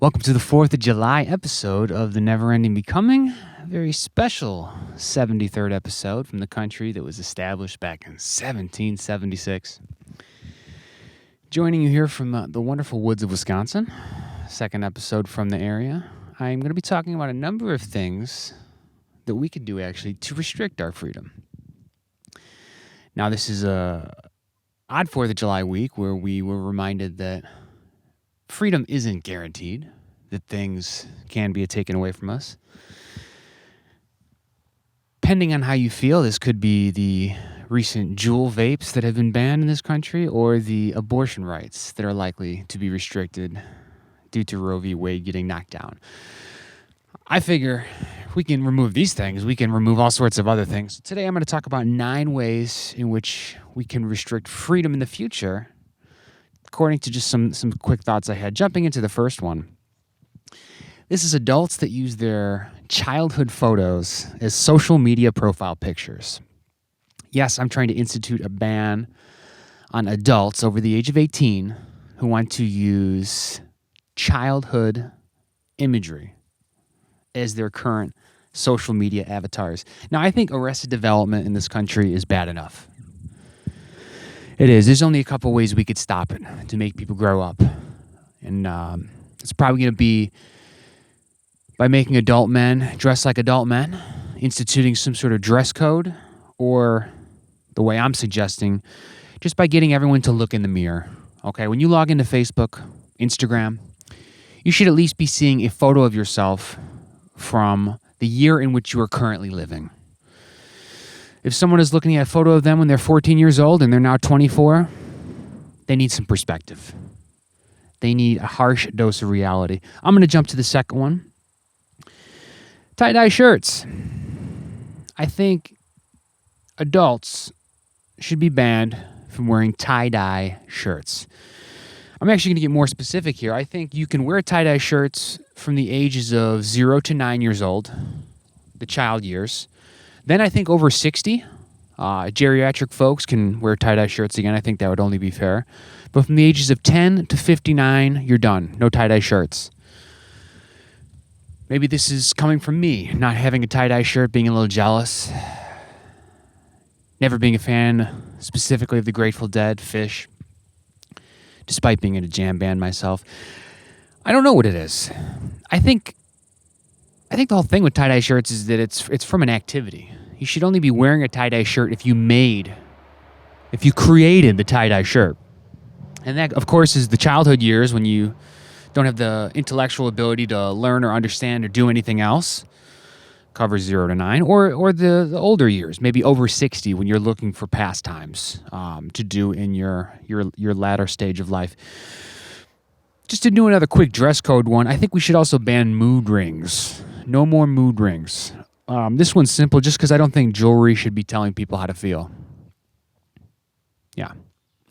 Welcome to the 4th of July episode of the Neverending Becoming, a very special 73rd episode from the country that was established back in 1776. Joining you here from the wonderful woods of Wisconsin, second episode from the area. I'm going to be talking about a number of things that we can do actually to restrict our freedom. Now, this is a odd 4th of July week where we were reminded that freedom isn't guaranteed, that things can be taken away from us. Depending on how you feel, this could be the recent Juul vapes that have been banned in this country or the abortion rights that are likely to be restricted due to Roe v. Wade getting knocked down. I figure if we can remove these things, we can remove all sorts of other things. So today I'm going to talk about 9 ways in which we can restrict freedom in the future, according to just some quick thoughts I had. Jumping into the first one. This is adults that use their childhood photos as social media profile pictures. Yes, I'm trying to institute a ban on adults over the age of 18 who want to use childhood imagery as their current social media avatars. Now, I think arrested development in this country is bad enough. It is. There's only a couple ways we could stop it to make people grow up. And it's probably going to be by making adult men dress like adult men, instituting some sort of dress code, or the way I'm suggesting, just by getting everyone to look in the mirror. Okay, when you log into Facebook, Instagram, you should at least be seeing a photo of yourself from the year in which you are currently living. If someone is looking at a photo of them when they're 14 years old and they're now 24, they need some perspective. They need a harsh dose of reality. I'm going to jump to the second one. Tie-dye shirts. I think adults should be banned from wearing tie-dye shirts. I'm actually going to get more specific here. I think you can wear tie-dye shirts from the ages of 0 to 9 years old, the child years. Then I think over 60, geriatric folks can wear tie-dye shirts again. I think that would only be fair. But from the ages of 10 to 59, you're done. No tie-dye shirts. Maybe this is coming from me, not having a tie-dye shirt, being a little jealous. Never being a fan specifically of the Grateful Dead, Fish, despite being in a jam band myself. I don't know what it is. I think the whole thing with tie-dye shirts is that it's from an activity. You should only be wearing a tie-dye shirt if you created the tie-dye shirt. And that, of course, is the childhood years when you don't have the intellectual ability to learn or understand or do anything else. Covers 0 to 9. Or the older years, maybe over 60 when you're looking for pastimes to do in your latter stage of life. Just to do another quick dress code one, I think we should also ban mood rings. No more mood rings. This one's simple just because I don't think jewelry should be telling people how to feel. Yeah.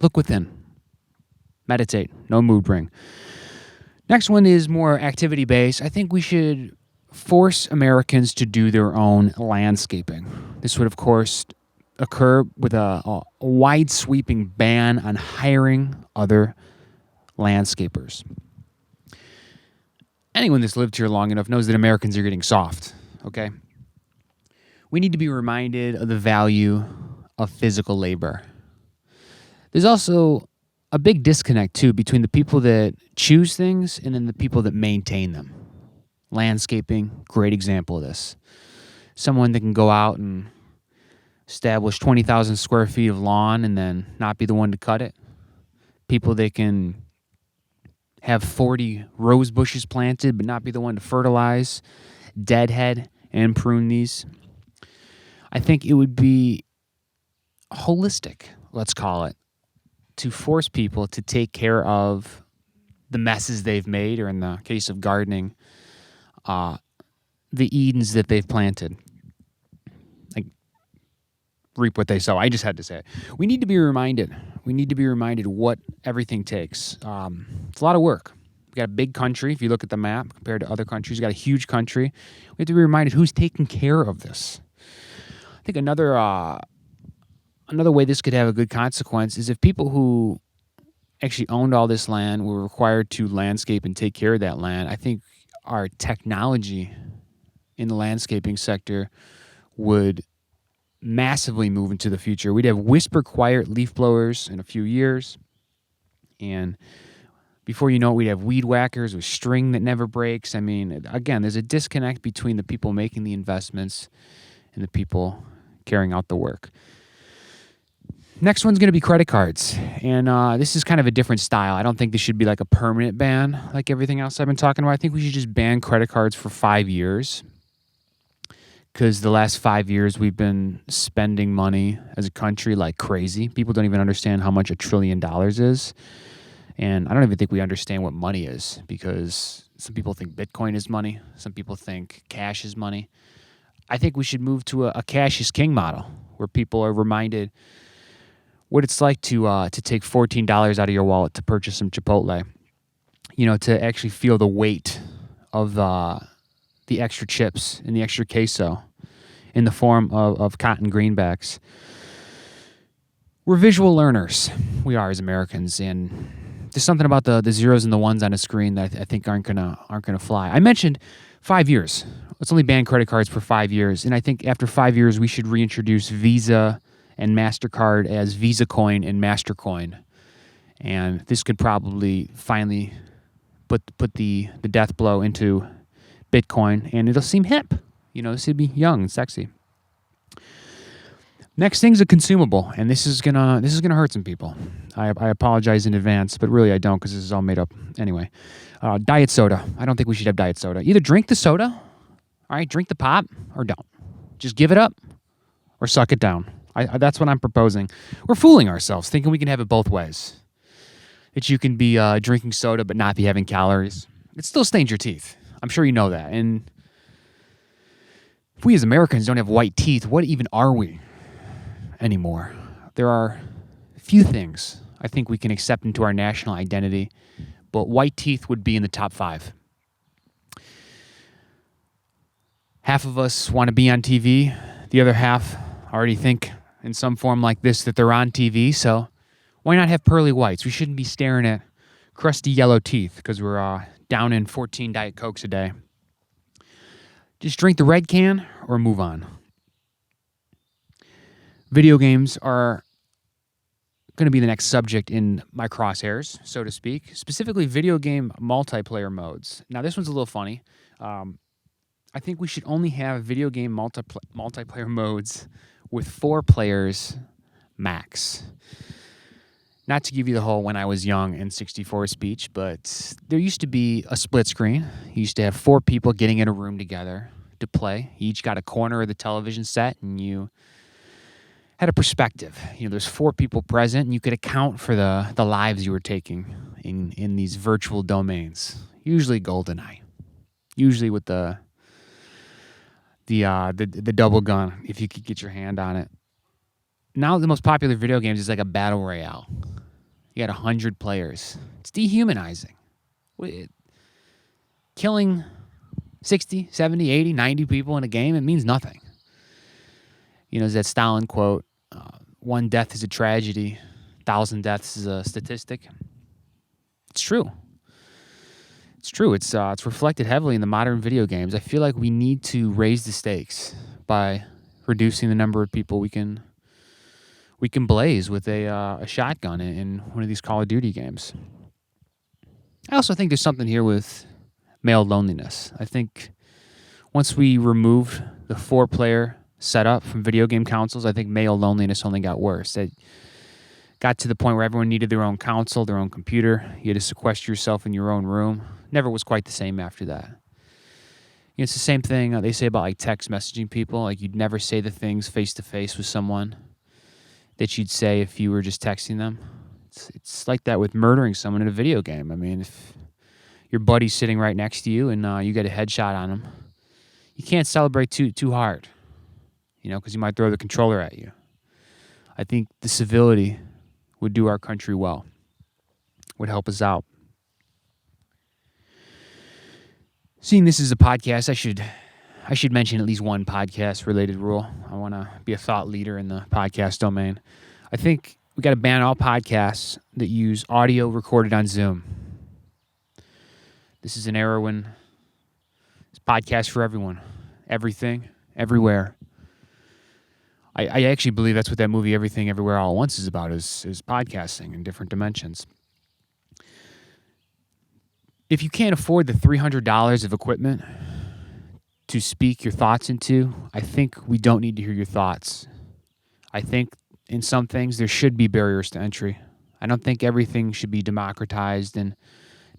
Look within. Meditate. No mood ring. Next one is more activity-based. I think we should force Americans to do their own landscaping. This would, of course, occur with a wide-sweeping ban on hiring other landscapers. Anyone that's lived here long enough knows that Americans are getting soft, okay? We need to be reminded of the value of physical labor. There's also a big disconnect, too, between the people that choose things and then the people that maintain them. Landscaping, great example of this. Someone that can go out and establish 20,000 square feet of lawn and then not be the one to cut it. People that can have 40 rose bushes planted but not be the one to fertilize, deadhead, and prune these. I think it would be holistic, let's call it, to force people to take care of the messes they've made, or in the case of gardening, the Edens that they've planted. Like, reap what they sow. I just had to say it. We need to be reminded. We need to be reminded what everything takes. It's a lot of work. We've got a big country. If you look at the map compared to other countries, we've got a huge country. We have to be reminded who's taking care of this. I think another way this could have a good consequence is if people who actually owned all this land, were required to landscape and take care of that land, I think our technology in the landscaping sector would massively move into the future. We'd have whisper quiet leaf blowers in a few years, and before you know it, we'd have weed whackers with string that never breaks. I mean, again, there's a disconnect between the people making the investments and the people carrying out the work. Next one's going to be credit cards, and this is kind of a different style. I don't think this should be like a permanent ban like everything else I've been talking about. I think we should just ban credit cards for 5 years, because the last 5 years we've been spending money as a country like crazy. People don't even understand how much $1 trillion is, and I don't even think we understand what money is, because some people think Bitcoin is money. Some people think cash is money. I think we should move to a cash is king model, where people are reminded what it's like to take $14 out of your wallet to purchase some Chipotle, to actually feel the weight of the extra chips and the extra queso in the form of cotton greenbacks. We're visual learners. We are, as Americans, and there's something about the zeros and the ones on a screen that I think aren't gonna fly. I mentioned 5 years. Let's only ban credit cards for 5 years, and I think after 5 years we should reintroduce Visa and MasterCard as Visa Coin and Mastercoin. And this could probably finally put the death blow into Bitcoin, and it'll seem hip. This would be young and sexy. Next thing's a consumable, and this is gonna hurt some people. I apologize in advance, but really I don't, because this is all made up anyway. Diet soda. I don't think we should have diet soda. Either drink the soda, all right, drink the pop, or don't. Just give it up or suck it down. That's what I'm proposing. We're fooling ourselves, thinking we can have it both ways. That you can be drinking soda but not be having calories. It still stains your teeth. I'm sure you know that. And if we as Americans don't have white teeth, what even are we anymore? There are few things I think we can accept into our national identity, but white teeth would be in the top 5. Half of us want to be on TV. The other half already think in some form like this that they're on TV, so why not have pearly whites? We shouldn't be staring at crusty yellow teeth because we're down in 14 Diet Cokes a day. Just drink the red can or move on. Video games are going to be the next subject in my crosshairs, so to speak, specifically video game multiplayer modes. Now, this one's a little funny. I think we should only have video game multiplayer modes with 4 players max. Not to give you the whole when I was young and 64 speech, but there used to be a split screen. You used to have 4 people getting in a room together to play. You each got a corner of the television set, and you had a perspective. There's 4 people present, and you could account for the lives you were taking in these virtual domains. Usually GoldenEye. Usually with the double gun, if you could get your hand on it. Now the most popular video games is like a battle royale. You got 100 players. It's dehumanizing. Killing 60, 70, 80, 90 people in a game, it means nothing. There's that Stalin quote, 1 death is a tragedy, 1,000 deaths is a statistic. It's true. It's true. It's reflected heavily in the modern video games. I feel like we need to raise the stakes by reducing the number of people we can blaze with a shotgun in one of these Call of Duty games. I also think there's something here with male loneliness. I think once we removed the 4-player setup from video game consoles, I think male loneliness only got worse. It got to the point where everyone needed their own console, their own computer. You had to sequester yourself in your own room. Never was quite the same after that. It's the same thing they say about like text messaging people. Like you'd never say the things face to face with someone that you'd say if you were just texting them. It's like that with murdering someone in a video game. I mean, if your buddy's sitting right next to you and you get a headshot on him, you can't celebrate too hard, because you might throw the controller at you. I think the civility would do our country well, would help us out. Seeing this as a podcast, I should mention at least one podcast-related rule. I want to be a thought leader in the podcast domain. I think We got to ban all podcasts that use audio recorded on Zoom. This is an era when it's podcast for everyone, everything, everywhere. I actually believe that's what that movie Everything Everywhere All at Once is about, is podcasting in different dimensions. If you can't afford the $300 of equipment to speak your thoughts into, I think we don't need to hear your thoughts. I think in some things there should be barriers to entry. I don't think everything should be democratized and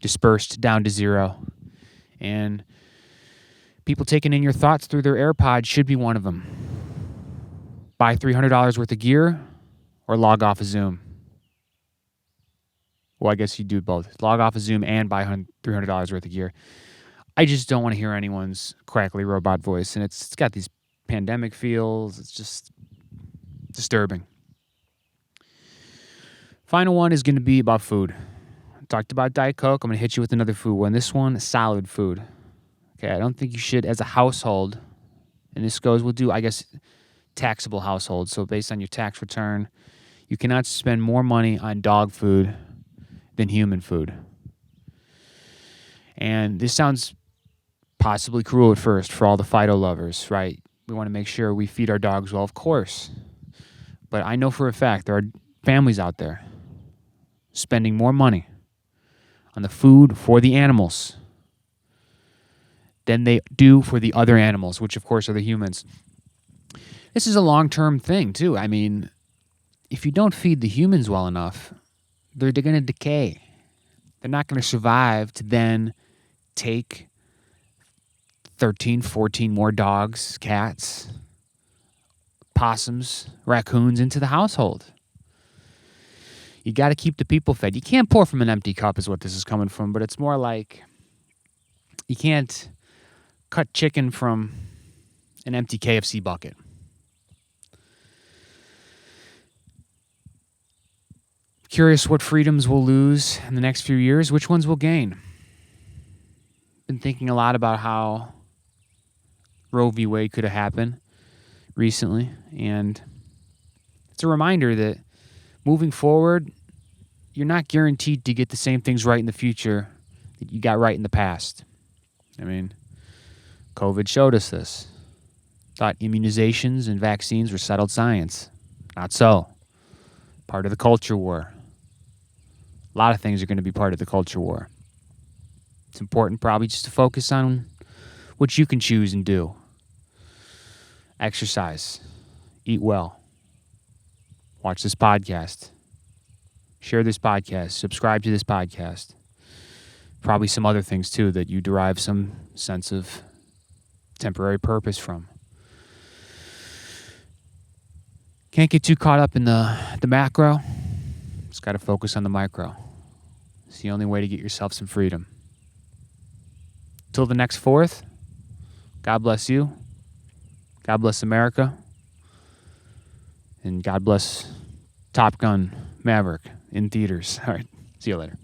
dispersed down to zero. And people taking in your thoughts through their AirPods should be one of them. Buy $300 worth of gear or log off of Zoom. Well, I guess you do both. Log off of Zoom and buy $300 worth of gear. I just don't want to hear anyone's crackly robot voice. And it's got these pandemic feels. It's just disturbing. Final one is going to be about food. I talked about Diet Coke. I'm going to hit you with another food one. This one, solid food. Okay, I don't think you should, as a household, and this goes, we'll do, I guess, taxable households. So based on your tax return, you cannot spend more money on dog food than human food. And this sounds possibly cruel at first for all the Fido lovers, right? We want to make sure we feed our dogs well, of course. But I know for a fact there are families out there spending more money on the food for the animals than they do for the other animals, which of course are the humans. This is a long-term thing too. I mean, if you don't feed the humans well enough, they're going to decay. They're not going to survive to then take 13, 14 more dogs, cats, possums, raccoons into the household. You got to keep the people fed. You can't pour from an empty cup is what this is coming from, but it's more like you can't cut chicken from an empty KFC bucket. Curious what freedoms we'll lose in the next few years, which ones we'll gain. Been thinking a lot about how Roe v. Wade could have happened recently, and it's a reminder that moving forward, you're not guaranteed to get the same things right in the future that you got right in the past. I mean, COVID showed us this. Thought immunizations and vaccines were settled science. Not so. Part of the culture war. A lot of things are going to be part of the culture war. It's important probably just to focus on what you can choose and do. Exercise. Eat well. Watch this podcast. Share this podcast. Subscribe to this podcast. Probably some other things too that you derive some sense of temporary purpose from. Can't get too caught up in the macro. Just got to focus on the micro. It's the only way to get yourself some freedom. Till the next 4th, God bless you. God bless America. And God bless Top Gun Maverick in theaters. All right. See you later.